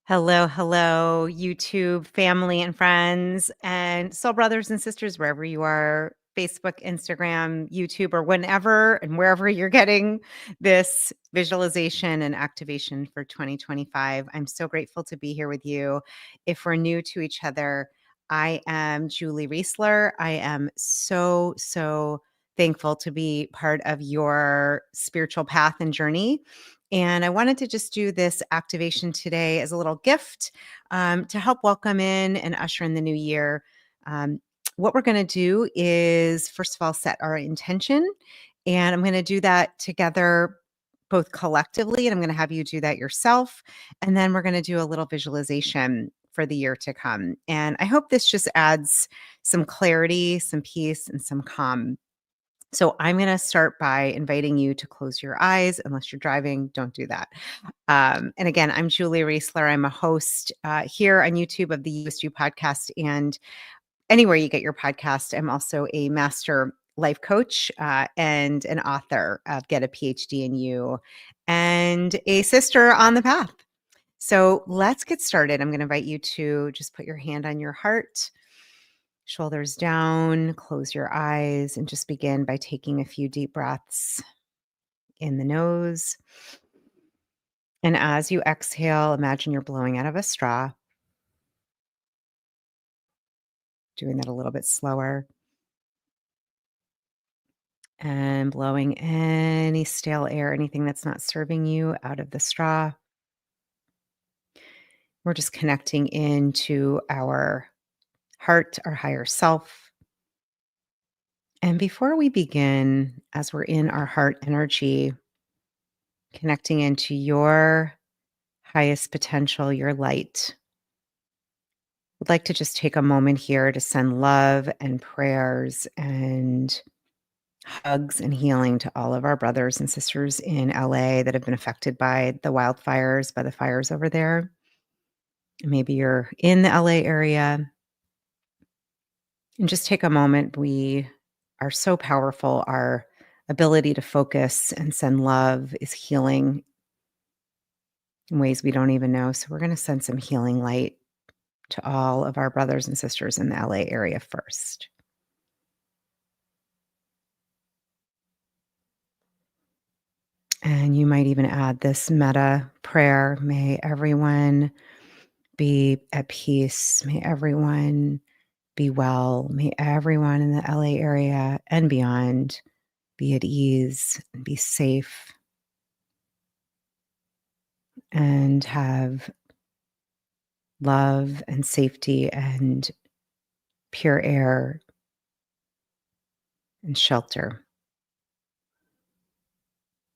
Hello, hello, YouTube family and friends, and soul brothers and sisters, wherever you are, Facebook, Instagram, YouTube, or whenever and wherever you're getting this visualization and activation for 2025. I'm so grateful to be here with you. If we're new to each other, I am Julie Reisler. I am so thankful to be part of your spiritual path and journey. And I wanted to just do this activation today as a little gift to help welcome in and usher in the new year. Um, what we're going to do is, first of all, set our intention. And I'm going to do that together, both collectively, and I'm going to have you do that yourself. And then we're going to do a little visualization for the year to come. And I hope this just adds some clarity, some peace, and some calm. So I'm going to start by inviting you to close your eyes. Unless you're driving, don't do that. And again, I'm Julie Reisler. I'm a host here on YouTube of the You-est You podcast, and anywhere you get your podcast. I'm also a master life coach and an author of Get a PhD in You and a sister on the path. So let's get started. I'm going to invite you to just put your hand on your heart. Shoulders down, close your eyes, and just begin by taking a few deep breaths in the nose. And as you exhale, imagine you're blowing out of a straw. Doing that a little bit slower. And blowing any stale air, anything that's not serving you, out of the straw. We're just connecting into our heart, our higher self. And before we begin, as we're in our heart energy, connecting into your highest potential, your light, I'd like to just take a moment here to send love and prayers and hugs and healing to all of our brothers and sisters in LA that have been affected by the wildfires, by the fires over there. Maybe you're in the LA area. And just take a moment. We are so powerful. Our ability to focus and send love is healing in ways we don't even know. So we're going to send some healing light to all of our brothers and sisters in the LA area first. And you might even add this metta prayer. May everyone be at peace. May everyone be well. May everyone in the LA area and beyond be at ease and be safe and have love and safety and pure air and shelter.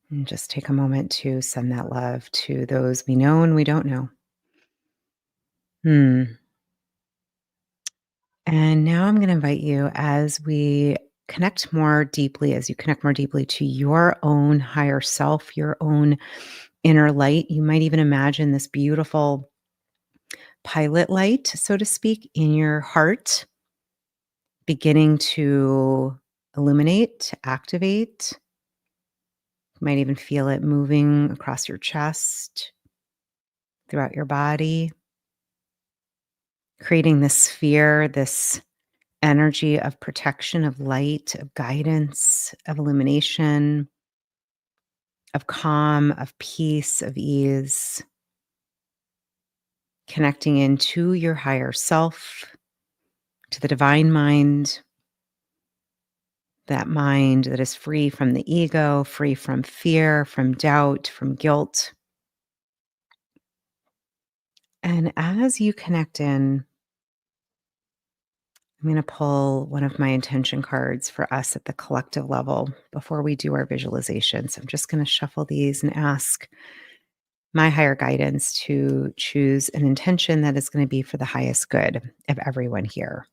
And just take a moment to send that love to those we know and we don't know. And now I'm going to invite you, as you connect more deeply to your own higher self, your own inner light. You might even imagine this beautiful pilot light, so to speak, in your heart, beginning to illuminate, to activate. You might even feel it moving across your chest, throughout your body, creating this sphere, this energy of protection, of light, of guidance, of illumination, of calm, of peace, of ease, connecting into your higher self, to the divine mind, that mind that is free from the ego, free from fear, from doubt, from guilt. And as you connect in, I'm going to pull one of my intention cards for us at the collective level before we do our visualization. So I'm just going to shuffle these and ask my higher guidance to choose an intention that is going to be for the highest good of everyone here.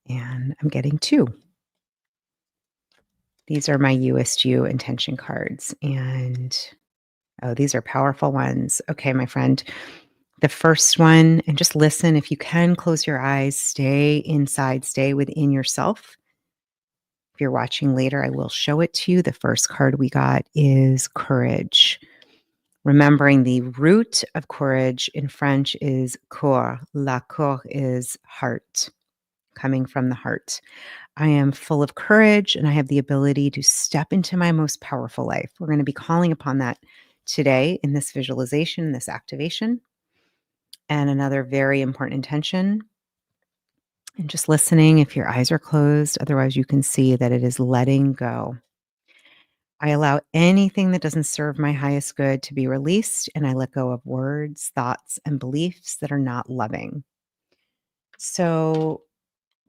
And I'm getting 2. These are my You-est You intention cards. And these are powerful ones. Okay, my friend. The first one, and just listen. If you can, close your eyes, stay inside, stay within yourself. If you're watching later, I will show it to you. The first card we got is courage. Remembering the root of courage in French is cœur. La cœur is heart, coming from the heart. I am full of courage and I have the ability to step into my most powerful life. We're going to be calling upon that today in this visualization, this activation, and another very important intention. And just listening if your eyes are closed. Otherwise, you can see that it is letting go. I allow anything that doesn't serve my highest good to be released, and I let go of words, thoughts, and beliefs that are not loving. So,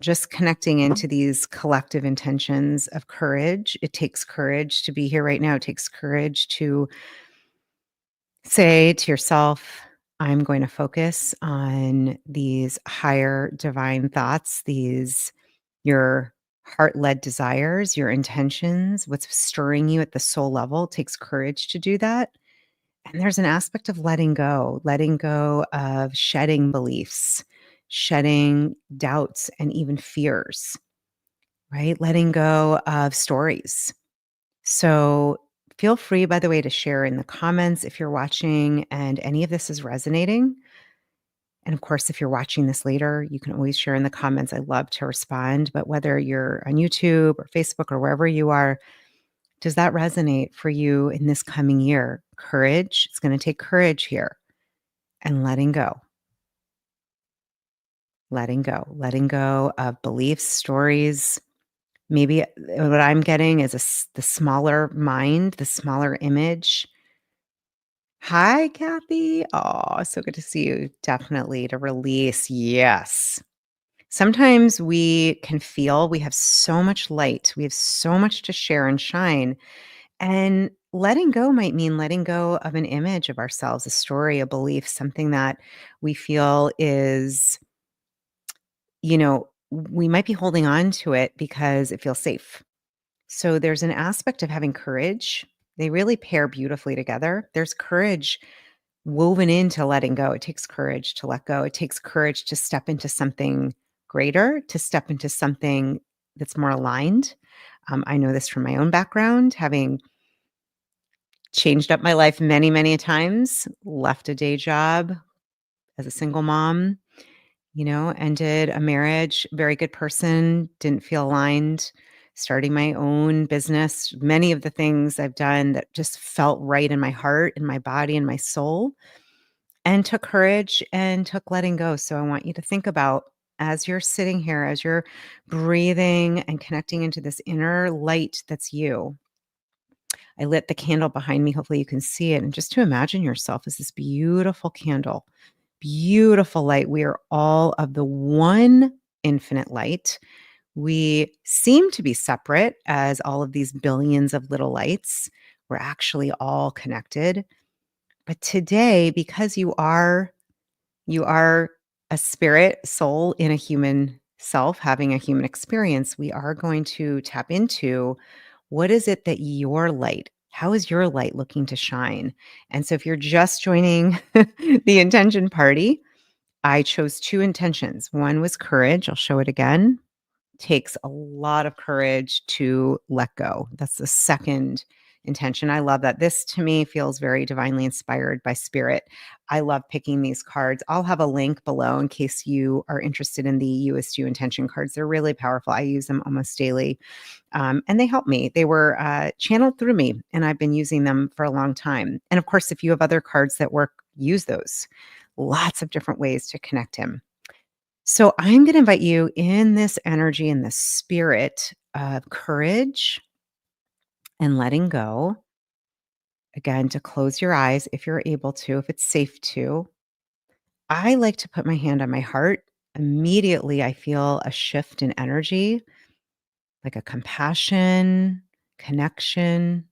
just connecting into these collective intentions of courage. It takes courage to be here right now. It takes courage to say to yourself, I'm going to focus on these higher divine thoughts, these your heart-led desires, your intentions, what's stirring you at the soul level. It takes courage to do that. And there's an aspect of letting go of shedding beliefs, shedding doubts and even fears, right? Letting go of stories. So feel free, by the way, to share in the comments if you're watching and any of this is resonating. And of course, if you're watching this later, you can always share in the comments. I love to respond. But whether you're on YouTube or Facebook or wherever you are, does that resonate for you in this coming year? Courage. It's going to take courage here and letting go of beliefs, stories. Maybe what I'm getting is the smaller mind, the smaller image. Hi, Kathy. Oh, so good to see you. Definitely to release. Yes. Sometimes we can feel we have so much light, we have so much to share and shine, and letting go might mean letting go of an image of ourselves, a story, a belief, something that we feel is, we might be holding on to it because it feels safe. So there's an aspect of having courage. They really pair beautifully together. There's courage woven into letting go. It takes courage to let go. It takes courage to step into something greater, to step into something that's more aligned. I know this from my own background, having changed up my life many, many a times, left a day job as a single mom, ended a marriage, very good person, didn't feel aligned, starting my own business, many of the things I've done that just felt right in my heart, in my body, in my soul. And took courage and took letting go. So I want you to think about as you're sitting here, as you're breathing and connecting into this inner light that's you. I lit the candle behind me. Hopefully you can see it. And just to imagine yourself as this beautiful candle, beautiful light. We are all of the one infinite light. We seem to be separate as all of these billions of little lights. We're actually all connected. But today, because you are a spirit soul in a human self having a human experience, we are going to tap into what is it that your light, how is your light looking to shine? And so if you're just joining the intention party, I chose two intentions. One was courage. I'll show it again. Takes a lot of courage to let go. That's the second intention. I love that. This to me feels very divinely inspired by spirit. I love picking these cards. I'll have a link below in case you are interested in the You-est You intention cards. They're really powerful. I use them almost daily. And they help me. They were channeled through me, and I've been using them for a long time. And of course, if you have other cards that work, use those. Lots of different ways to connect him. So I'm going to invite you in this energy, in this spirit of courage and letting go. Again, to close your eyes if you're able to, if it's safe to. I like to put my hand on my heart. Immediately, I feel a shift in energy, like a compassion, connection.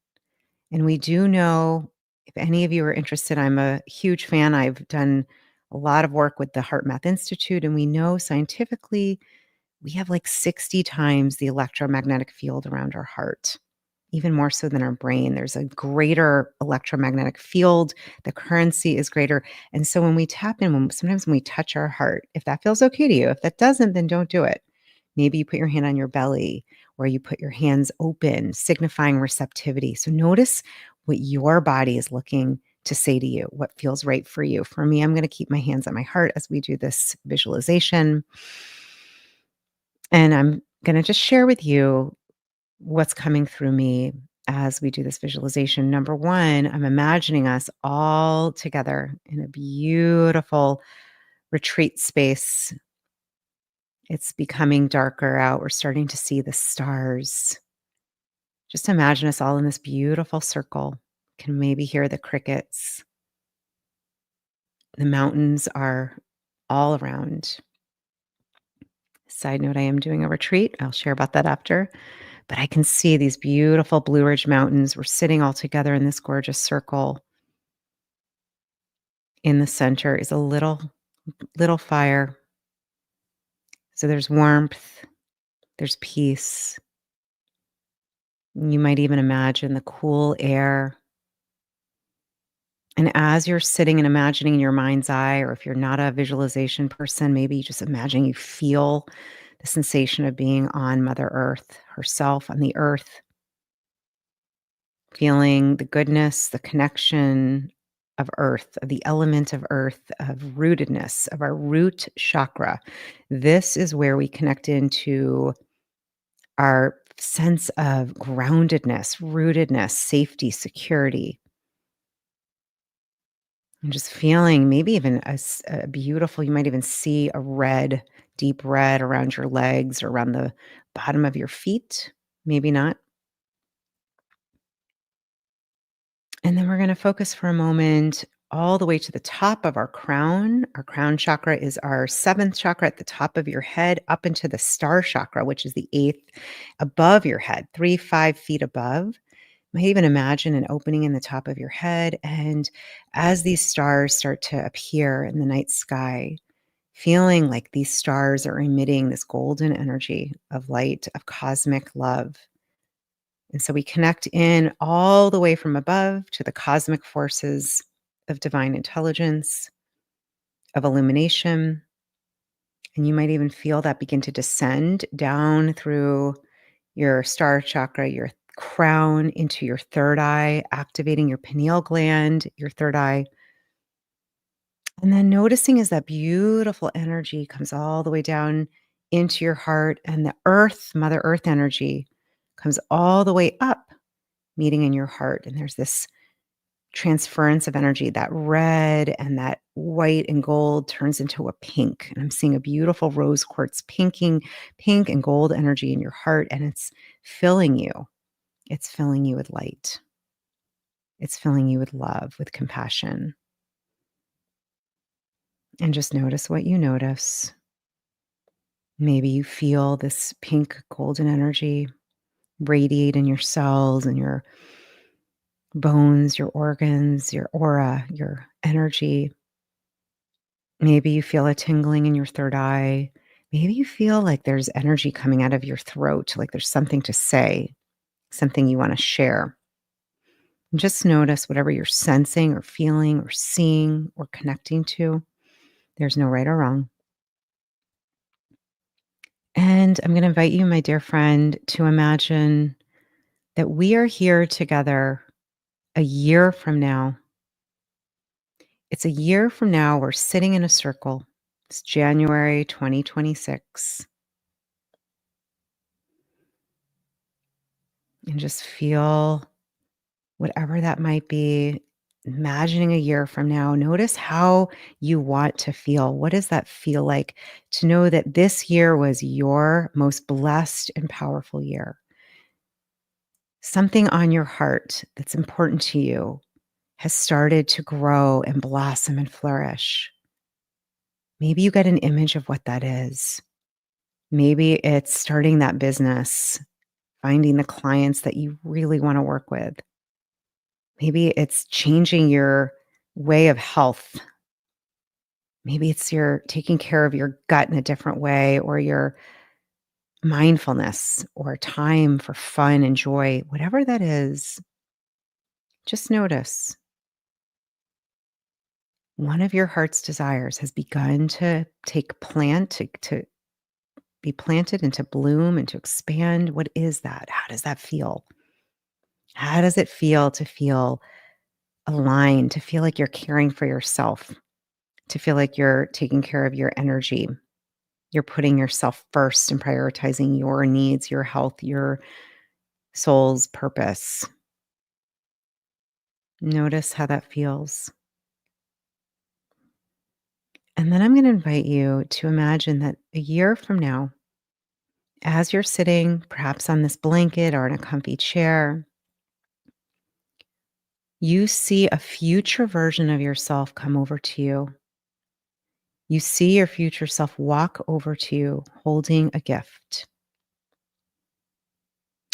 And we do know, if any of you are interested, I'm a huge fan. I've done a lot of work with the Heart Math Institute, and we know scientifically we have like 60 times the electromagnetic field around our heart, even more so than our brain. There's a greater electromagnetic field. The currency is greater. And so when we tap in, sometimes when we touch our heart, if that feels okay to you, if that doesn't, then don't do it. Maybe you put your hand on your belly or you put your hands open, signifying receptivity. So notice what your body is looking to say to you, what feels right for you. For me, I'm going to keep my hands on my heart as we do this visualization. And I'm going to just share with you what's coming through me as we do this visualization. Number one, I'm imagining us all together in a beautiful retreat space. It's becoming darker out. We're starting to see the stars. Just imagine us all in this beautiful circle. Can maybe hear the crickets. The mountains are all around. Side note, I am doing a retreat. I'll share about that after. But I can see these beautiful Blue Ridge Mountains. We're sitting all together in this gorgeous circle. In the center is a little fire. So there's warmth, there's peace. You might even imagine the cool air. And as you're sitting and imagining in your mind's eye, or if you're not a visualization person, maybe you just imagine you feel the sensation of being on Mother Earth herself, on the earth, feeling the goodness, the connection of earth, of the element of earth, of rootedness, of our root chakra. This is where we connect into our sense of groundedness, rootedness, safety, security. And just feeling maybe even a beautiful, you might even see a red, deep red around your legs or around the bottom of your feet. Maybe not. And then we're going to focus for a moment all the way to the top of our crown. Our crown chakra is our seventh chakra at the top of your head, up into the star chakra, which is the eighth above your head, 5 feet above. You might even imagine an opening in the top of your head. And as these stars start to appear in the night sky, feeling like these stars are emitting this golden energy of light, of cosmic love. And so we connect in all the way from above to the cosmic forces of divine intelligence, of illumination. And you might even feel that begin to descend down through your star chakra, your crown, into your third eye, activating your pineal gland, your third eye. And then noticing as that beautiful energy comes all the way down into your heart, and the earth, Mother Earth energy, comes all the way up, meeting in your heart. And there's this transference of energy. That red and that white and gold turns into a pink. And I'm seeing a beautiful rose quartz pink and gold energy in your heart. And it's filling you. It's filling you with light. It's filling you with love, with compassion. And just notice what you notice. Maybe you feel this pink golden energy radiate in your cells and your bones, your organs, your aura, your energy. Maybe you feel a tingling in your third eye. Maybe you feel like there's energy coming out of your throat, like there's something to say, something you want to share. And just notice whatever you're sensing or feeling or seeing or connecting to. There's no right or wrong. And I'm going to invite you, my dear friend, to imagine that we are here together a year from now. It's a year from now. We're sitting in a circle. It's January 2026. And just feel whatever that might be. Imagining a year from now, notice how you want to feel. What does that feel like to know that this year was your most blessed and powerful year? Something on your heart that's important to you has started to grow and blossom and flourish. Maybe you get an image of what that is. Maybe it's starting that business, finding the clients that you really want to work with. Maybe it's changing your way of health. Maybe it's your taking care of your gut in a different way, or your mindfulness, or time for fun and joy. Whatever that is, just notice. One of your heart's desires has begun to to be planted and to bloom and to expand. What is that? How does that feel? How does it feel to feel aligned, to feel like you're caring for yourself, to feel like you're taking care of your energy. You're putting yourself first and prioritizing your needs, your health, your soul's purpose. Notice how that feels. And then I'm going to invite you to imagine that a year from now, as you're sitting perhaps on this blanket or in a comfy chair, you see a future version of yourself come over to you. You see your future self walk over to you holding a gift.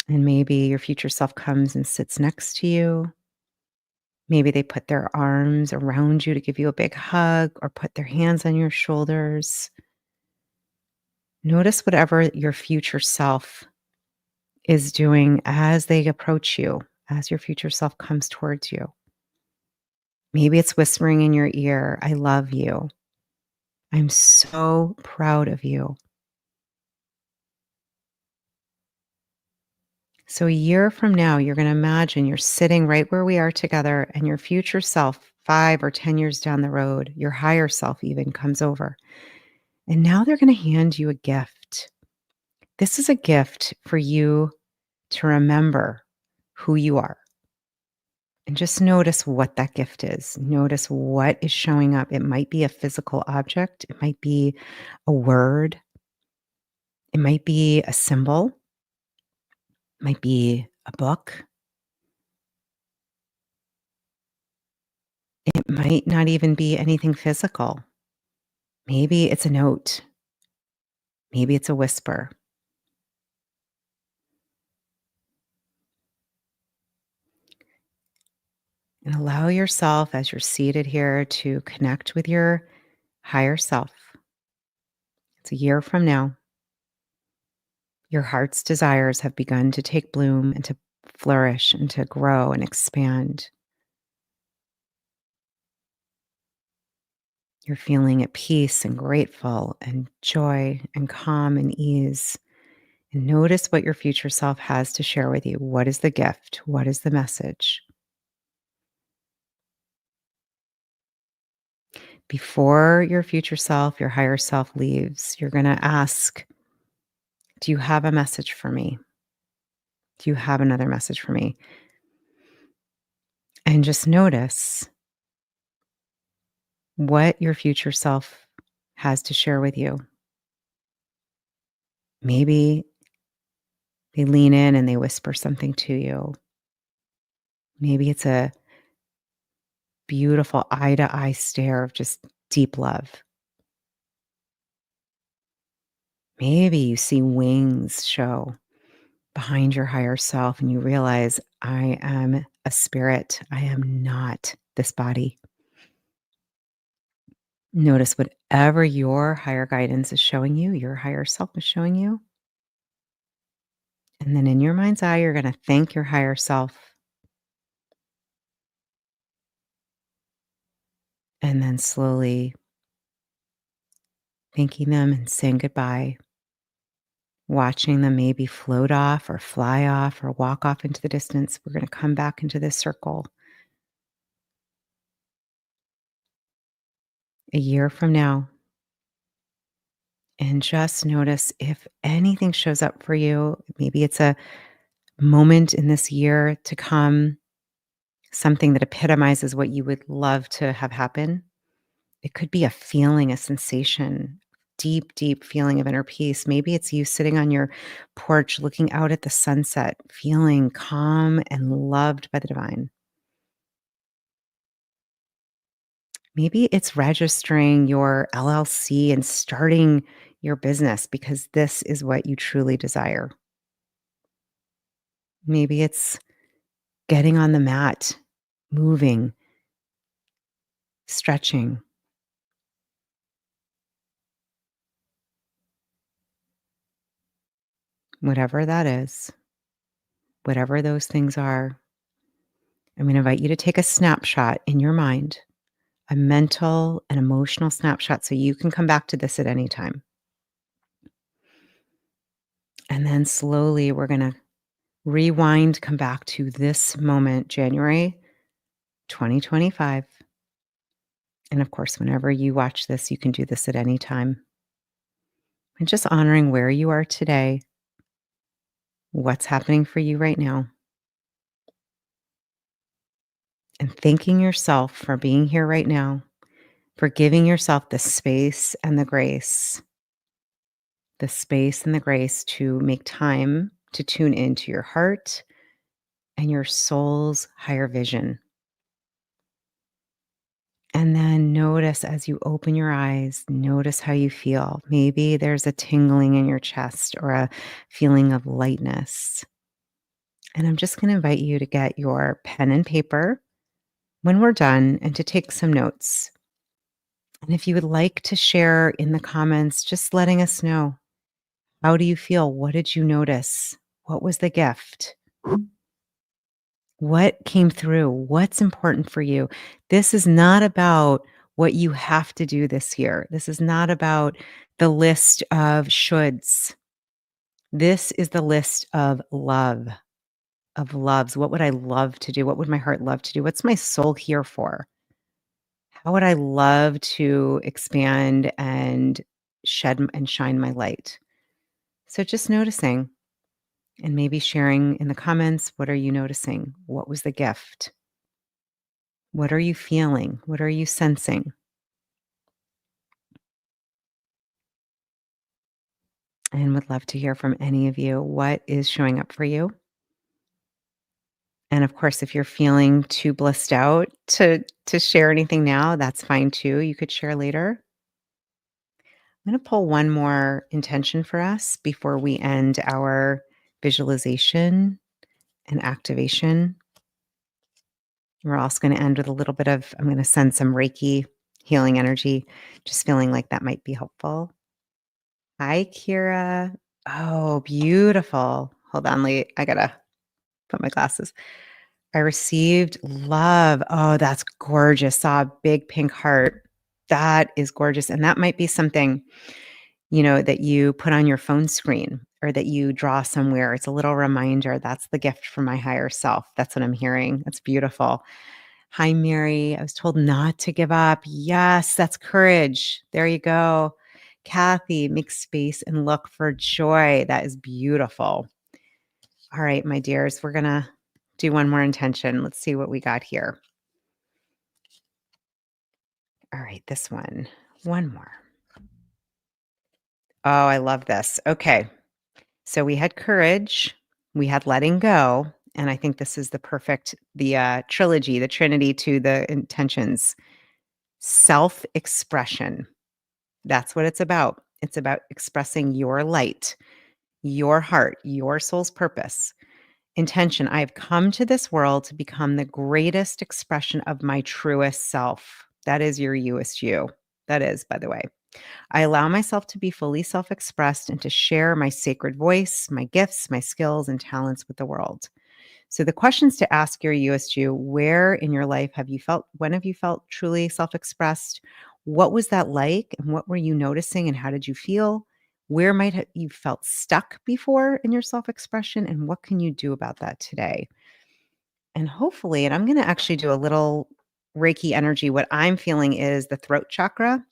And maybe your future self comes and sits next to you. Maybe they put their arms around you to give you a big hug or put their hands on your shoulders. Notice whatever your future self is doing as they approach you, as your future self comes towards you. Maybe it's whispering in your ear, I love you. I'm so proud of you. So, a year from now, you're going to imagine you're sitting right where we are together, and your future self, 5 or 10 years down the road, your higher self even comes over. And now they're going to hand you a gift. This is a gift for you to remember who you are. And just notice what that gift is. Notice what is showing up. It might be a physical object, it might be a word, it might be a symbol, it might be a book, it might not even be anything physical. Maybe it's a note, maybe it's a whisper. And allow yourself as you're seated here to connect with your higher self. It's a year from now. Your heart's desires have begun to take bloom and to flourish and to grow and expand. You're feeling at peace and grateful and joy and calm and ease. And notice what your future self has to share with you. What is the gift? What is the message? Before your future self, your higher self leaves, you're going to ask, do you have a message for me? Do you have another message for me? And just notice what your future self has to share with you. Maybe they lean in and they whisper something to you. Maybe it's a beautiful eye to eye stare of just deep love. Maybe you see wings show behind your higher self and you realize, I am a spirit. I am not this body. Notice whatever your higher guidance is showing you, your higher self is showing you. And then in your mind's eye, you're going to thank your higher self. And then slowly thanking them and saying goodbye, watching them maybe float off or fly off or walk off into the distance. We're going to come back into this circle a year from now and just notice if anything shows up for you. Maybe it's a moment in this year to come, something that epitomizes what you would love to have happen. It could be a feeling, a sensation, deep, deep feeling of inner peace. Maybe it's you sitting on your porch looking out at the sunset, feeling calm and loved by the divine. Maybe it's registering your LLC and starting your business because this is what you truly desire. Maybe it's getting on the mat, moving, stretching, whatever that is, whatever those things are. I'm going to invite you to take a snapshot in your mind, a mental and emotional snapshot, so you can come back to this at any time. And then slowly we're going to rewind, come back to this moment, January 2025. And of course, whenever you watch this, you can do this at any time. And just honoring where you are today, what's happening for you right now, and thanking yourself for being here right now, for giving yourself the space and the grace to make time to tune into your heart and your soul's higher vision. And then notice as you open your eyes, notice how you feel. Maybe there's a tingling in your chest or a feeling of lightness. And I'm just going to invite you to get your pen and paper when we're done and to take some notes. And if you would like to share in the comments, just letting us know, how do you feel? What did you notice? What was the gift? What came through? What's important for you? This is not about what you have to do this year. This is not about the list of shoulds. This is the list of love, of loves. What would I love to do? What would my heart love to do? What's my soul here for? How would I love to expand and shed and shine my light? So just noticing and maybe sharing in the comments, what are you noticing? What was the gift? What are you feeling? What are you sensing? And would love to hear from any of you. What is showing up for you? And of course, if you're feeling too blissed out to share anything now, that's fine too. You could share later. I'm going to pull one more intention for us before we end our visualization and activation. We're also going to end with a little bit of, I'm going to send some Reiki healing energy, just feeling like that might be helpful. Hi, Kira. Oh, beautiful. Hold on, Lee. I got to put my glasses. I received love. Oh, that's gorgeous. Saw a big pink heart. That is gorgeous. And that might be something, that you put on your phone screen or that you draw somewhere. It's a little reminder. That's the gift from my higher self. That's what I'm hearing. That's beautiful. Hi, Mary. I was told not to give up. Yes, that's courage. There you go. Kathy, make space and look for joy. That is beautiful. All right, my dears, we're going to do one more intention. Let's see what we got here. All right, this one. One more. Oh, I love this. Okay. So we had courage, we had letting go, and I think this is the trilogy, the trinity to the intentions. Self-expression. That's what it's about. It's about expressing your light, your heart, your soul's purpose. Intention. I have come to this world to become the greatest expression of my truest self. That is your You-est You. That is, by the way. I allow myself to be fully self expressed and to share my sacred voice, my gifts, my skills, and talents with the world. So, the questions to ask your You-est You: where in your life when have you felt truly self expressed? What was that like? And what were you noticing? And how did you feel? Where you felt stuck before in your self expression? And what can you do about that today? And hopefully, and I'm going to actually do a little Reiki energy. What I'm feeling is the throat chakra.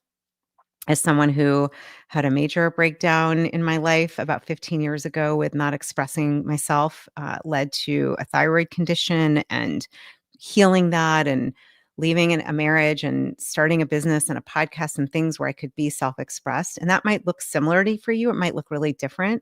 As someone who had a major breakdown in my life about 15 years ago with not expressing myself, led to a thyroid condition and healing that and leaving a marriage and starting a business and a podcast and things where I could be self-expressed. And that might look similar for you. It might look really different.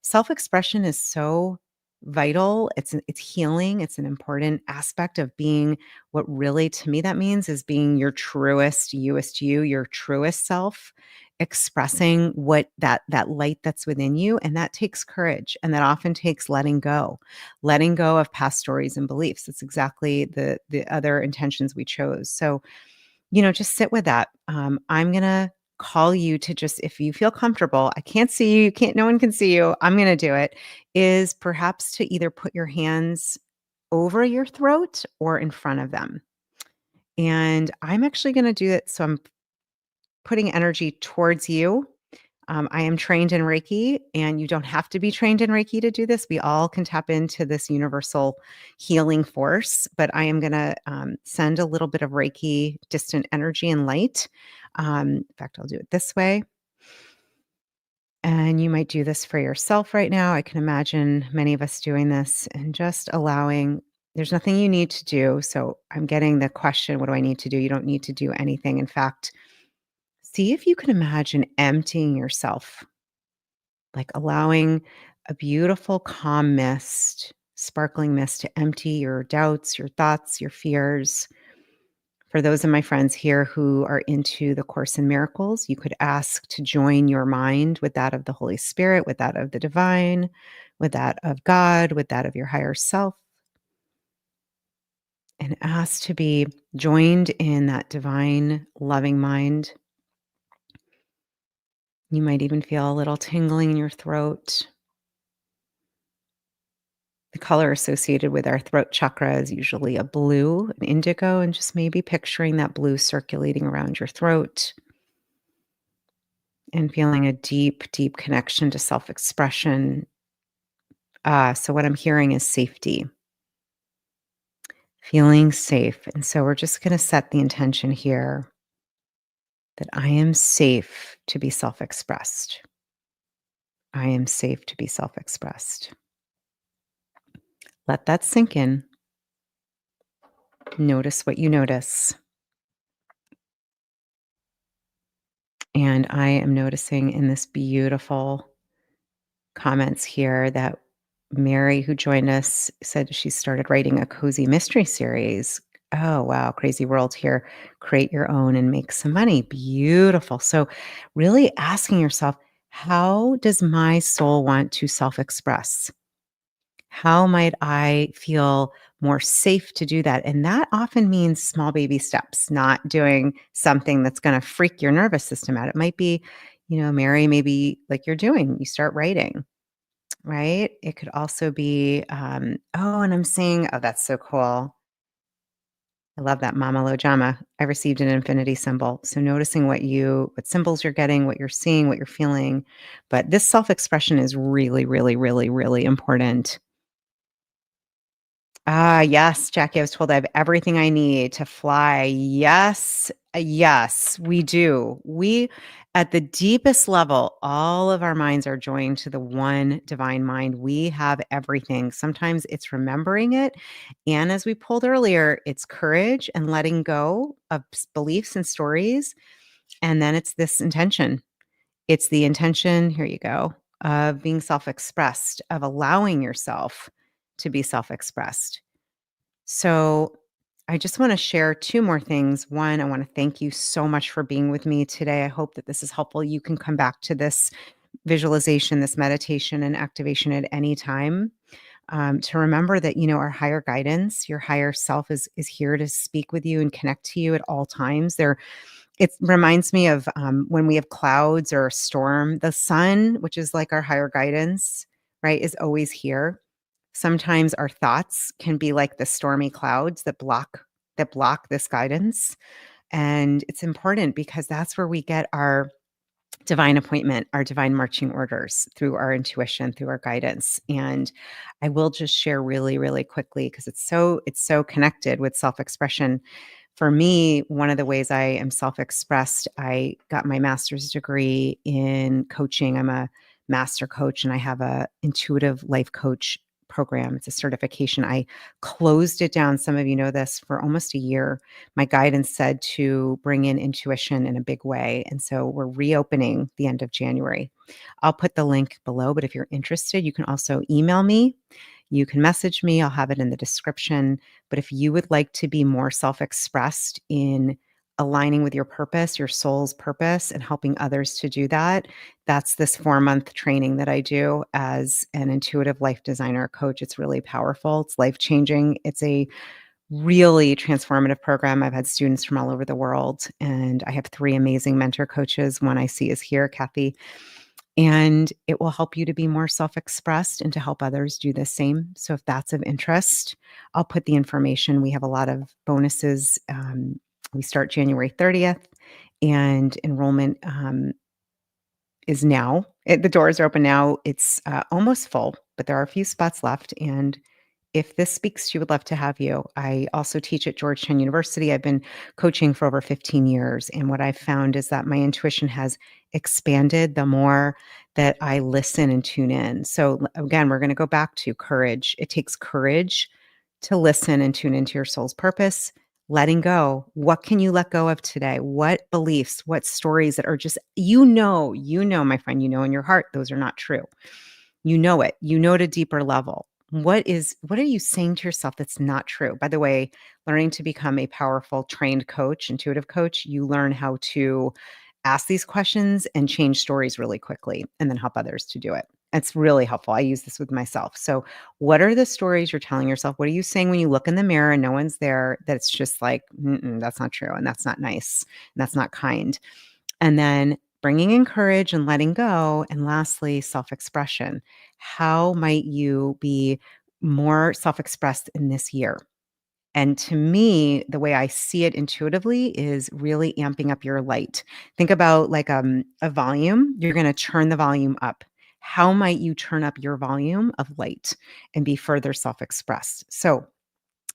Self-expression is so vital. It's healing. It's an important aspect of being what really to me that means is being your truest You-est You, your truest self, expressing what that light that's within you. And that takes courage. And that often takes letting go of past stories and beliefs. It's exactly the other intentions we chose. So just sit with that. I'm going to call you to just, if you feel comfortable, I can't see you, no one can see you. I'm going to do it, is perhaps to either put your hands over your throat or in front of them. And I'm actually going to do it. So I'm putting energy towards you. I am trained in Reiki, and you don't have to be trained in Reiki to do this. We all can tap into this universal healing force, but I am going to send a little bit of Reiki, distant energy and light. In fact, I'll do it this way. And you might do this for yourself right now. I can imagine many of us doing this and just allowing, there's nothing you need to do. So I'm getting the question, what do I need to do? You don't need to do anything. In fact, see if you can imagine emptying yourself, like allowing a beautiful, calm mist, sparkling mist to empty your doubts, your thoughts, your fears. For those of my friends here who are into the Course in Miracles, you could ask to join your mind with that of the Holy Spirit, with that of the divine, with that of God, with that of your higher self, and ask to be joined in that divine, loving mind. You might even feel a little tingling in your throat. The color associated with our throat chakra is usually a blue, an indigo, and just maybe picturing that blue circulating around your throat and feeling a deep, deep connection to self-expression. So what I'm hearing is safety, feeling safe. And so we're just going to set the intention here that I am safe to be self-expressed. I am safe to be self-expressed. Let that sink in. Notice what you notice. And I am noticing in this beautiful comments here that Mary, who joined us, said she started writing a cozy mystery series. Oh, wow. Crazy world here. Create your own and make some money. Beautiful. So, really asking yourself, how does my soul want to self express? How might I feel more safe to do that? And that often means small baby steps, not doing something that's going to freak your nervous system out. It might be, Mary, maybe like you're doing, you start writing, right? It could also be, oh, and I'm seeing, oh, that's so cool. I love that Mama Lojama. I received an infinity symbol. So noticing what symbols you're getting, what you're seeing, what you're feeling. But this self-expression is really, really, really, really important. Ah, yes, Jackie, I was told I have everything I need to fly. Yes, yes, we do. At the deepest level, all of our minds are joined to the one divine mind. We have everything. Sometimes it's remembering it. And as we pulled earlier, it's courage and letting go of beliefs and stories. And then it's this intention. It's the intention, here you go, of being self expressed, of allowing yourself to be self expressed. So, I just want to share two more things. One, I want to thank you so much for being with me today. I hope that this is helpful. You can come back to this visualization, this meditation, and activation at any time. To remember that our higher guidance, your higher self is here to speak with you and connect to you at all times. It reminds me of when we have clouds or a storm. The sun, which is like our higher guidance, right, is always here. Sometimes our thoughts can be like the stormy clouds that block this guidance. And it's important because that's where we get our divine appointment, our divine marching orders through our intuition, through our guidance. And I will just share really, really quickly because it's so connected with self-expression. For me, one of the ways I am self-expressed, I got my master's degree in coaching. I'm a master coach and I have a intuitive life coach program. It's a certification. I closed it down. Some of you know this, for almost a year. My guidance said to bring in intuition in a big way. And so we're reopening the end of January. I'll put the link below, but if you're interested, you can also email me. You can message me. I'll have it in the description. But if you would like to be more self-expressed in aligning with your purpose, your soul's purpose, and helping others to do that, that's this 4-month training that I do as an intuitive life designer coach. It's really powerful. It's life-changing. It's a really transformative program. I've had students from all over the world, and I have 3 amazing mentor coaches. One I see is here, Kathy. And it will help you to be more self-expressed and to help others do the same. So if that's of interest, I'll put the information. We have a lot of bonuses. We start January 30th, and enrollment is now. The doors are open now. It's almost full, but there are a few spots left. And if this speaks to you, would love to have you. I also teach at Georgetown University. I've been coaching for over 15 years. And what I've found is that my intuition has expanded the more that I listen and tune in. So, again, we're going to go back to courage. It takes courage to listen and tune into your soul's purpose, letting go. What can you let go of today? What beliefs, what stories that are just, my friend, in your heart, those are not true. You know it. You know at a deeper level. What are you saying to yourself that's not true? By the way, learning to become a powerful trained coach, intuitive coach, you learn how to ask these questions and change stories really quickly and then help others to do it. It's really helpful. I use this with myself. So, what are the stories you're telling yourself? What are you saying when you look in the mirror and no one's there? That's just like, that's not true. And that's not nice. And that's not kind. And then bringing in courage and letting go. And lastly, self expression. How might you be more self expressed in this year? And to me, the way I see it intuitively is really amping up your light. Think about like a volume. You're going to turn the volume up. How might you turn up your volume of light and be further self expressed? So,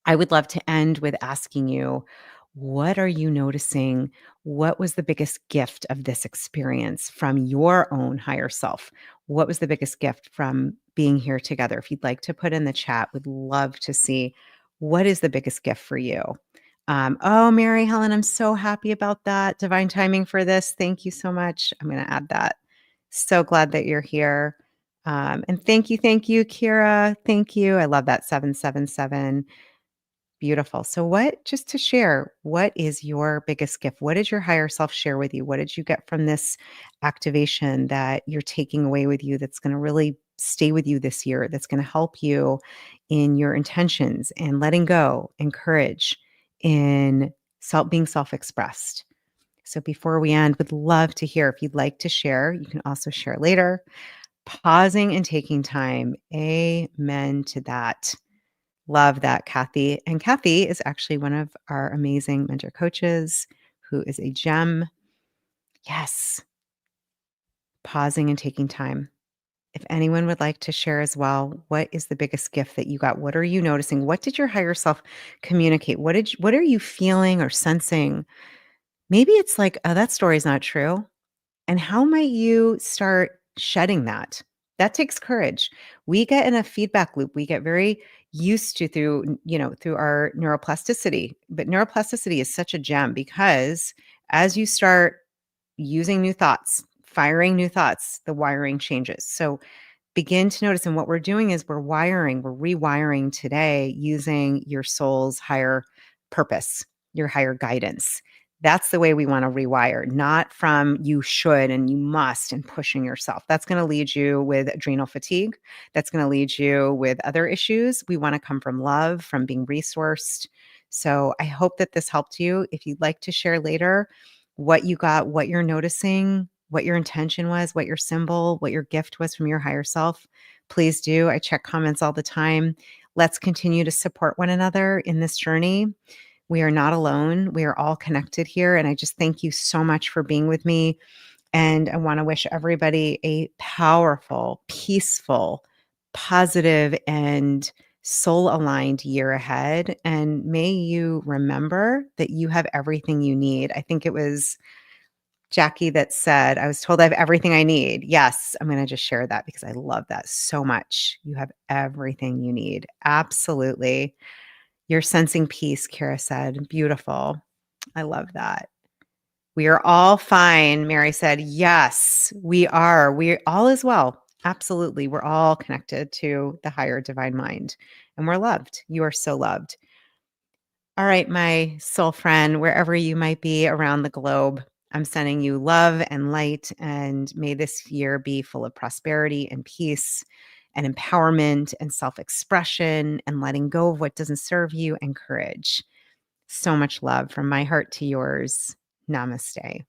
I would love to end with asking you, what are you noticing? What was the biggest gift of this experience from your own higher self? What was the biggest gift from being here together? If you'd like to put in the chat, would love to see what is the biggest gift for you. Oh, Mary Helen, I'm so happy about that. Divine timing for this. Thank you so much. I'm going to add that. So glad that you're here. And thank you, Kira. Thank you. I love that 777. Beautiful. So just to share, what is your biggest gift? What did your higher self share with you? What did you get from this activation that you're taking away with you that's going to really stay with you this year, that's going to help you in your intentions and letting go and courage in being self-expressed? So before we end, would love to hear if you'd like to share. You can also share later. Pausing and taking time. Amen to that. Love that, Kathy. And Kathy is actually one of our amazing mentor coaches who is a gem. Yes, pausing and taking time. If anyone would like to share as well, what is the biggest gift that you got? What are you noticing? What did your higher self communicate? What are you feeling or sensing? Maybe it's like, oh, that story's not true. And how might you start shedding that? That takes courage. We get in a feedback loop. We get very used to through our neuroplasticity. But neuroplasticity is such a gem because as you start using new thoughts, firing new thoughts, the wiring changes. So begin to notice. And what we're doing is we're rewiring today using your soul's higher purpose, your higher guidance. That's the way we want to rewire, not from you should and you must and pushing yourself. That's going to lead you with adrenal fatigue. That's going to lead you with other issues. We want to come from love, from being resourced. So I hope that this helped you. If you'd like to share later what you got, what you're noticing, what your intention was, what your symbol, what your gift was from your higher self, please do. I check comments all the time. Let's continue to support one another in this journey. We are not alone. We are all connected here. And I just thank you so much for being with me. And I want to wish everybody a powerful, peaceful, positive, and soul aligned year ahead. And may you remember that you have everything you need. I think it was Jackie that said, I was told I have everything I need. Yes, I'm going to just share that because I love that so much. You have everything you need. Absolutely. You're sensing peace, Kara said. Beautiful. I love that. We are all fine, Mary said. Yes, we are. We all is well. Absolutely. We're all connected to the higher divine mind and we're loved. You are so loved. All right, my soul friend, wherever you might be around the globe, I'm sending you love and light, and may this year be full of prosperity and peace and empowerment and self-expression and letting go of what doesn't serve you and courage. So much love from my heart to yours. Namaste.